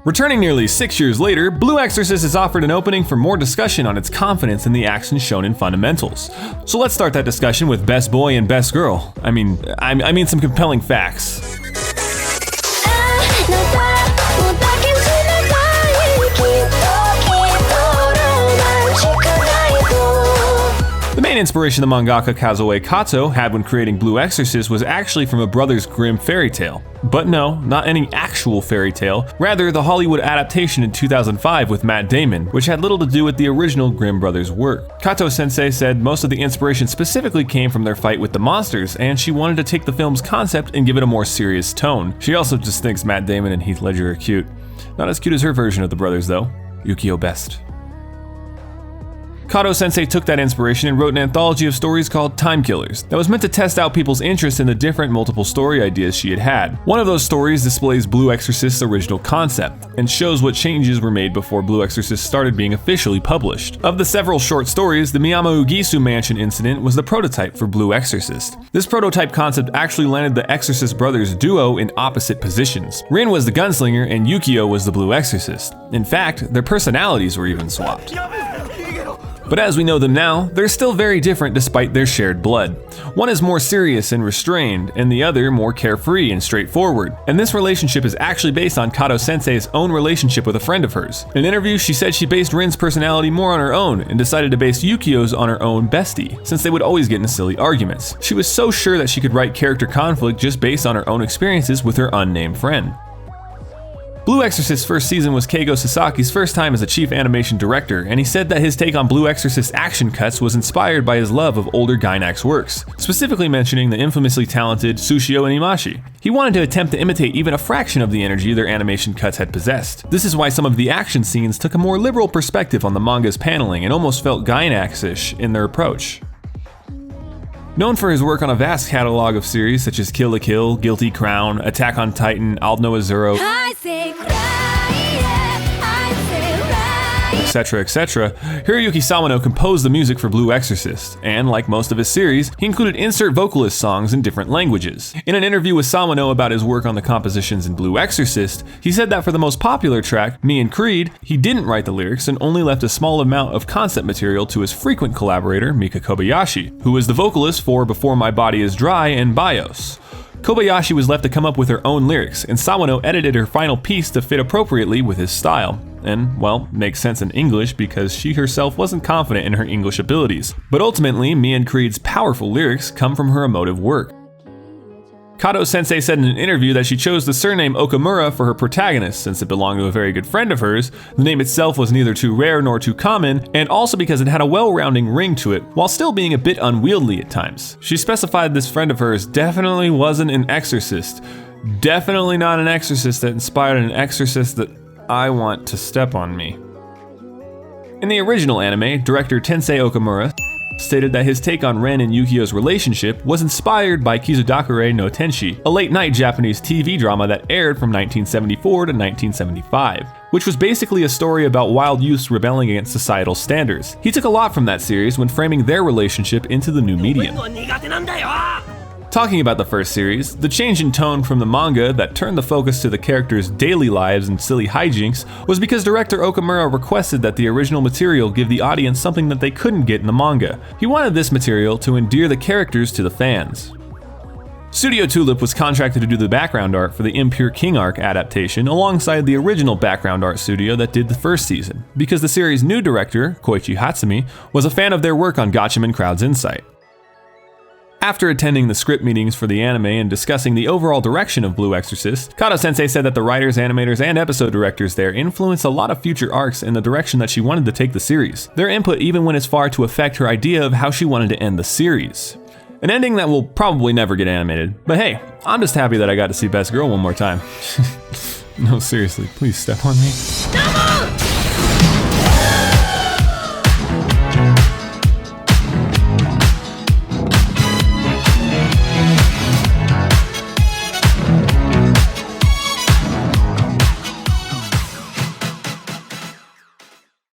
Returning nearly 6 years later, Blue Exorcist is offered an opening for more discussion on its confidence in the action shonen fundamentals. So let's start that discussion with Best Boy and Best Girl. I mean some compelling facts. The main inspiration the mangaka Kazuo Kato had when creating Blue Exorcist was actually from a Brothers Grimm fairy tale. But no, not any actual fairy tale, rather the Hollywood adaptation in 2005 with Matt Damon, which had little to do with the original Grimm brothers' work. Kato-sensei said most of the inspiration specifically came from their fight with the monsters, and she wanted to take the film's concept and give it a more serious tone. She also just thinks Matt Damon and Heath Ledger are cute. Not as cute as her version of the brothers though. Yukio best. Kato-sensei took that inspiration and wrote an anthology of stories called Time Killers that was meant to test out people's interest in the different multiple story ideas she had had. One of those stories displays Blue Exorcist's original concept and shows what changes were made before Blue Exorcist started being officially published. Of the several short stories, the Miyama Ugisu Mansion incident was the prototype for Blue Exorcist. This prototype concept actually landed the Exorcist brothers duo in opposite positions. Rin was the gunslinger and Yukio was the Blue Exorcist. In fact, their personalities were even swapped. But as we know them now, they're still very different despite their shared blood. One is more serious and restrained, and the other more carefree and straightforward. And this relationship is actually based on Kato-sensei's own relationship with a friend of hers. In an interview, she said she based Rin's personality more on her own and decided to base Yukio's on her own bestie, since they would always get into silly arguments. She was so sure that she could write character conflict just based on her own experiences with her unnamed friend. Blue Exorcist's first season was Keigo Sasaki's first time as a chief animation director, and he said that his take on Blue Exorcist's action cuts was inspired by his love of older Gainax works, specifically mentioning the infamously talented Tsushio Animashi. He wanted to attempt to imitate even a fraction of the energy their animation cuts had possessed. This is why some of the action scenes took a more liberal perspective on the manga's paneling and almost felt Gainax-ish in their approach. Known for his work on a vast catalog of series such as Kill la Kill, Guilty Crown, Attack on Titan, Aldno Azuro, etc., Hiroyuki Sawano composed the music for Blue Exorcist, and like most of his series, he included insert vocalist songs in different languages. In an interview with Sawano about his work on the compositions in Blue Exorcist, he said that for the most popular track, Me and Creed, he didn't write the lyrics and only left a small amount of concept material to his frequent collaborator, Mika Kobayashi, who is the vocalist for Before My Body Is Dry and BIOS. Kobayashi was left to come up with her own lyrics, and Sawano edited her final piece to fit appropriately with his style. And, well, makes sense in English because she herself wasn't confident in her English abilities. But ultimately, Me and Creed's powerful lyrics come from her emotive work. Kato-sensei said in an interview that she chose the surname Okamura for her protagonist since it belonged to a very good friend of hers. The name itself was neither too rare nor too common, and also because it had a well-rounding ring to it, while still being a bit unwieldy at times. She specified this friend of hers definitely wasn't an exorcist. Definitely not an exorcist that inspired an exorcist that I want to step on me. In the original anime, director Tensai Okamura stated that his take on Ren and Yukio's relationship was inspired by Kizudakure no Tenshi, a late-night Japanese TV drama that aired from 1974 to 1975, which was basically a story about wild youths rebelling against societal standards. He took a lot from that series when framing their relationship into the new medium. Talking about the first series, the change in tone from the manga that turned the focus to the characters' daily lives and silly hijinks was because director Okamura requested that the original material give the audience something that they couldn't get in the manga. He wanted this material to endear the characters to the fans. Studio Tulip was contracted to do the background art for the Impure King arc adaptation alongside the original background art studio that did the first season, because the series' new director, Koichi Hatsumi, was a fan of their work on Gatchaman Crowd's Insight. After attending the script meetings for the anime and discussing the overall direction of Blue Exorcist, Kato-sensei said that the writers, animators, and episode directors there influenced a lot of future arcs in the direction that she wanted to take the series. Their input even went as far to affect her idea of how she wanted to end the series. An ending that will probably never get animated, but hey, I'm just happy that I got to see Best Girl one more time. No, seriously, please step on me.